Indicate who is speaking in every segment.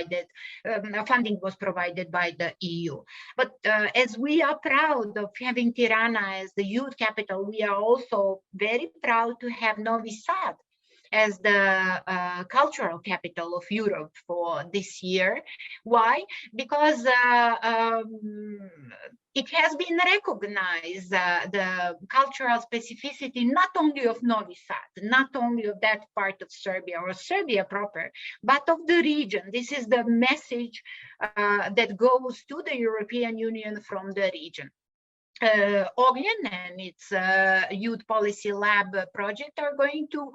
Speaker 1: provided, funding was provided by the EU. But as we are proud of having Tirana as the youth capital, we are also very proud to have Novi Sad as the cultural capital of Europe for this year. Why? Because it has been recognized, the cultural specificity, not only of Novi Sad, not only of that part of Serbia or Serbia proper, but of the region. This is the message that goes to the European Union from the region. Ognjen and its Youth Policy Lab project are going to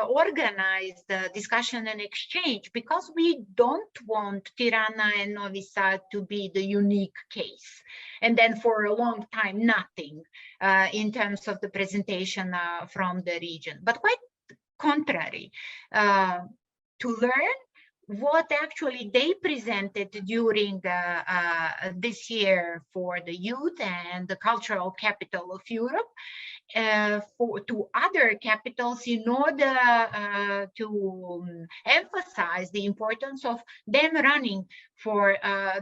Speaker 1: organize the discussion and exchange, because we don't want Tirana and Novi Sad to be the unique case. And then for a long time, nothing in terms of the presentation from the region, but quite contrary, to learn what actually they presented during this year for the youth and the cultural capital of Europe to other capitals, in order to emphasize the importance of them running for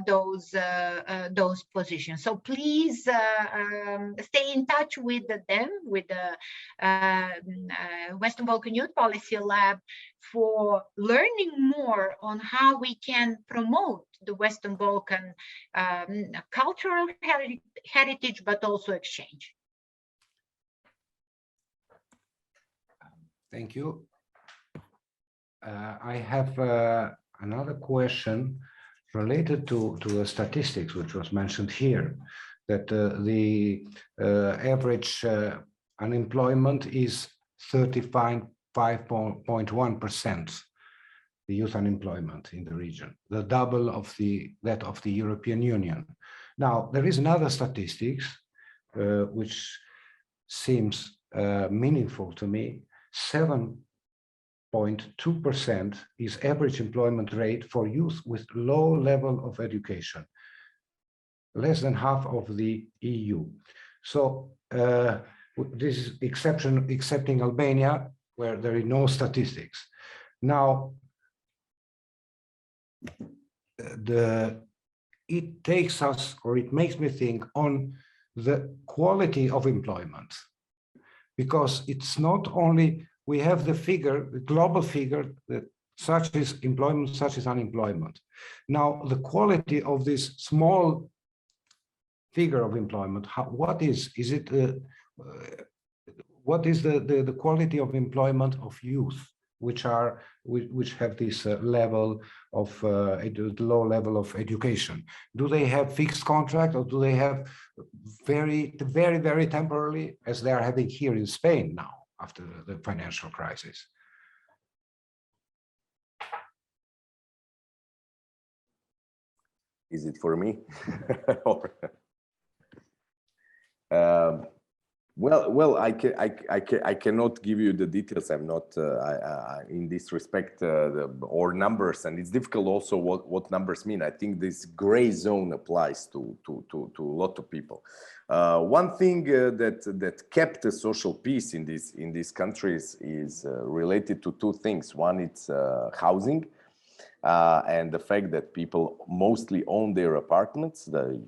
Speaker 1: those positions. So please stay in touch with them, with the Western Balkan Youth Policy Lab, for learning more on how we can promote the Western Balkan cultural heritage, but also exchange.
Speaker 2: Thank you. I have another question related to the statistics, which was mentioned here, that the average unemployment is 35.1%, the youth unemployment in the region, the double of that of the European Union. Now, there is another statistics which seems meaningful to me. 7.2% is average employment rate for youth with low level of education, less than half of the EU. So this is excepting Albania, where there is no statistics. Now, it takes us, or it makes me think on the quality of employment, because it's not only, we have the figure, the global figure, that such is employment, such is unemployment. Now, the quality of this small figure of employment, what is it? What is the quality of employment of youth, which have this level of low level of education? Do they have fixed contract, or do they have very temporarily, as they are having here in Spain now after the financial crisis?
Speaker 3: Is it for me? Well, I cannot give you the details. I'm not in this respect or numbers, and it's difficult also what numbers mean. I think this gray zone applies to a lot of people. One thing that kept the social peace in these countries is related to two things. One, it's housing. And the fact that people mostly own their apartments. They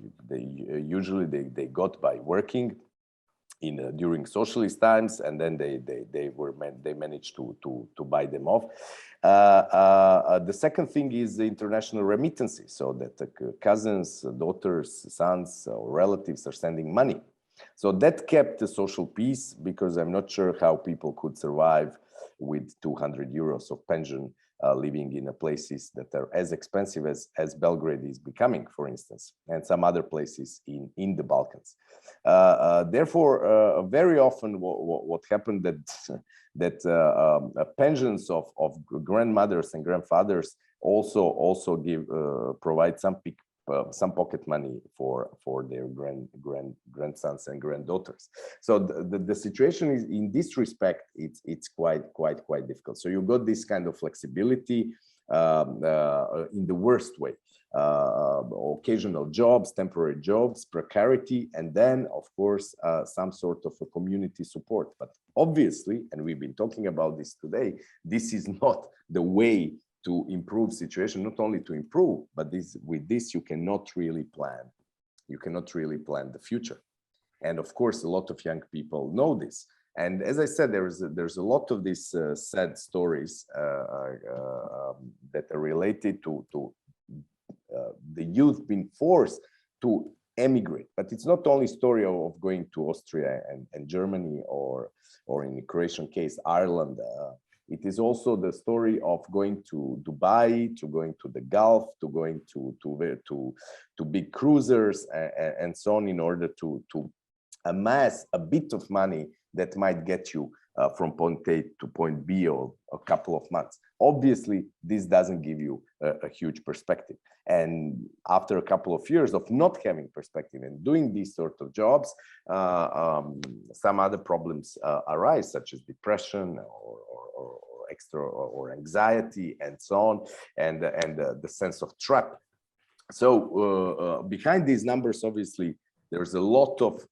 Speaker 3: usually got by working during socialist times, and then they managed to buy them off. The second thing is the international remittances, so that the cousins, daughters, sons, or relatives are sending money. So that kept the social peace, because I'm not sure how people could survive with 200 euros of pension, living in places that are as expensive as Belgrade is becoming, for instance, and some other places in the Balkans. Therefore, very often what happened that pensions of grandmothers and grandfathers also provide some pocket money for their grandsons and granddaughters. So the situation is, in this respect, it's quite difficult. So you got this kind of flexibility in the worst way. Occasional jobs, temporary jobs, precarity, and then, of course, some sort of a community support. But obviously, and we've been talking about this today, this is not the way to improve situation, not only to improve, but with this you cannot really plan. You cannot really plan the future. And of course, a lot of young people know this. And as I said, there's a lot of these sad stories that are related to the youth being forced to emigrate. But it's not only story of going to Austria and Germany, or in the Croatian case, Ireland. It is also the story of going to Dubai, to going to the Gulf, to going to big cruisers and so on, in order to amass a bit of money that might get you from point A to point B or a couple of months. Obviously, this doesn't give you a huge perspective. And after a couple of years of not having perspective and doing these sort of jobs, some other problems arise, such as depression or anxiety and so on, and the sense of trap. So behind these numbers, obviously, there's a lot of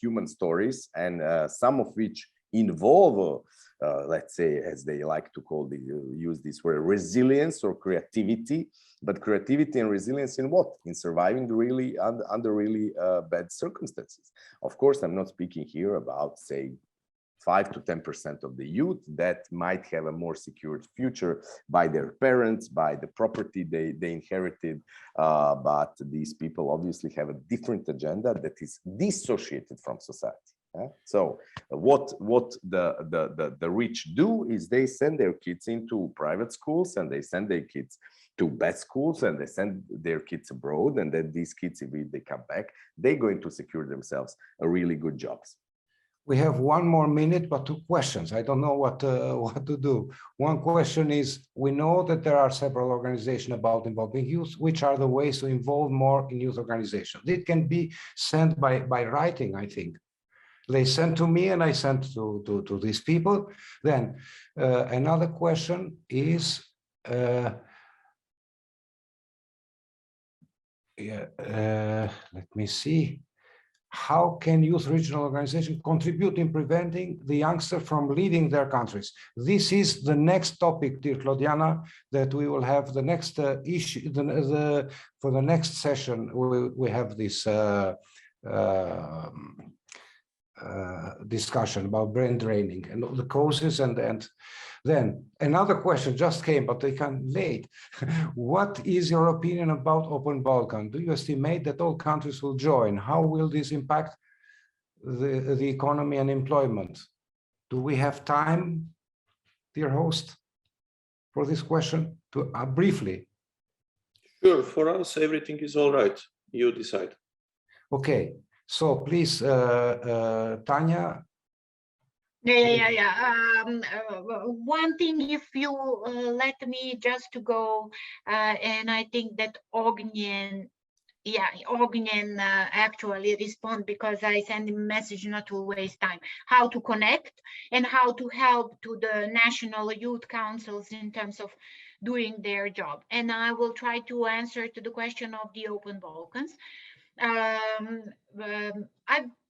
Speaker 3: human stories, and some of which involve, let's say, as they like to call use this word, resilience or creativity. But creativity and resilience in what? In surviving really under really bad circumstances. Of course, I'm not speaking here about, say, 5 to 10% of the youth that might have a more secured future by their parents, by the property they inherited. But these people obviously have a different agenda that is dissociated from society. So what the rich do is they send their kids into private schools, and they send their kids to bad schools, and they send their kids abroad. And then these kids, if they come back, they're going to secure themselves a really good jobs.
Speaker 2: We have 1 more minute, but 2 questions. I don't know what to do. One question is, we know that there are several organizations about involving youth. Which are the ways to involve more in youth organizations? It can be sent by writing, I think. They sent to me and I sent to these people. Then another question is, let me see. How can youth regional organizations contribute in preventing the youngster from leaving their countries? This is the next topic, dear Claudiana, that we will have the next issue. For the next session, we have this discussion about brain draining and the causes, and then another question just came, but they came late. What is your opinion about Open Balkan? Do you estimate that all countries will join? How will this impact the economy and employment? Do we have time, dear host, for this question? To briefly.
Speaker 4: Sure, for us, everything is all right. You decide.
Speaker 2: Okay, so please, Tanja.
Speaker 1: One thing, if you let me just to go, and I think that Ognjen actually respond, because I send him a message not to waste time, how to connect and how to help to the national youth councils in terms of doing their job. And I will try to answer to the question of the Open Balkans. I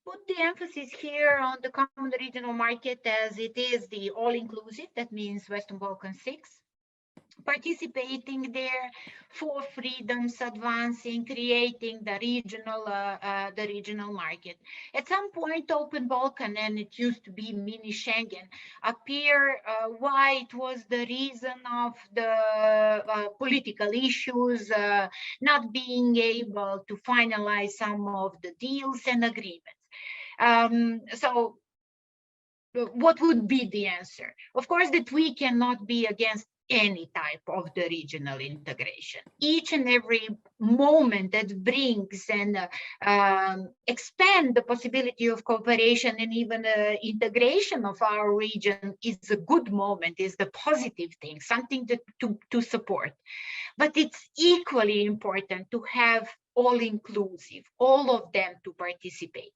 Speaker 1: put the emphasis here on the common regional market, as it is the all-inclusive, that means Western Balkan 6, participating there for freedoms, advancing, creating the regional market. At some point, Open Balkan, and it used to be mini Schengen, appear why it was the reason of the political issues, not being able to finalize some of the deals and agreements. So what would be the answer? Of course, that we cannot be against any type of the regional integration. Each and every moment that brings and expand the possibility of cooperation and even integration of our region is a good moment, is the positive thing, something to support. But it's equally important to have all-inclusive, all of them to participate,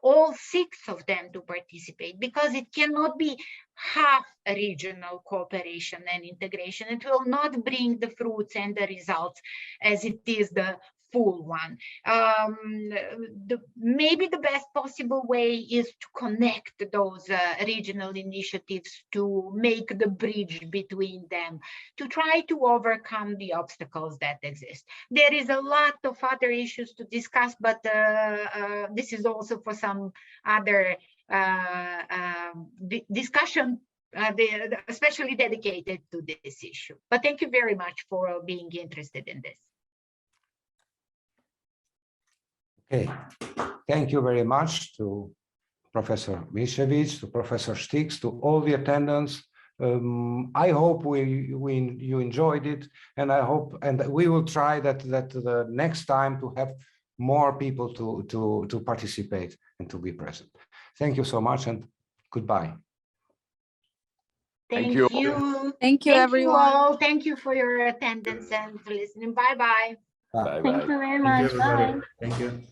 Speaker 1: all 6 of them to participate, because it cannot be half regional cooperation and integration. It will not bring the fruits and the results as it is the full one. Maybe the best possible way is to connect those regional initiatives, to make the bridge between them, to try to overcome the obstacles that exist. There is a lot of other issues to discuss, but this is also for some other discussion, especially dedicated to this issue. But thank you very much for being interested in this.
Speaker 2: Okay, thank you very much to Professor Miščević, to Professor Štiks, to all the attendants. I hope you enjoyed it, and I hope, and we will try that the next time to have more people to participate and to be present. Thank you so much, and goodbye.
Speaker 1: Thank you.
Speaker 5: Thank you, everyone.
Speaker 1: All. Thank you for your attendance and for listening. Bye-bye.
Speaker 3: Bye-bye.
Speaker 5: Thank you very much. Bye.
Speaker 2: Thank you.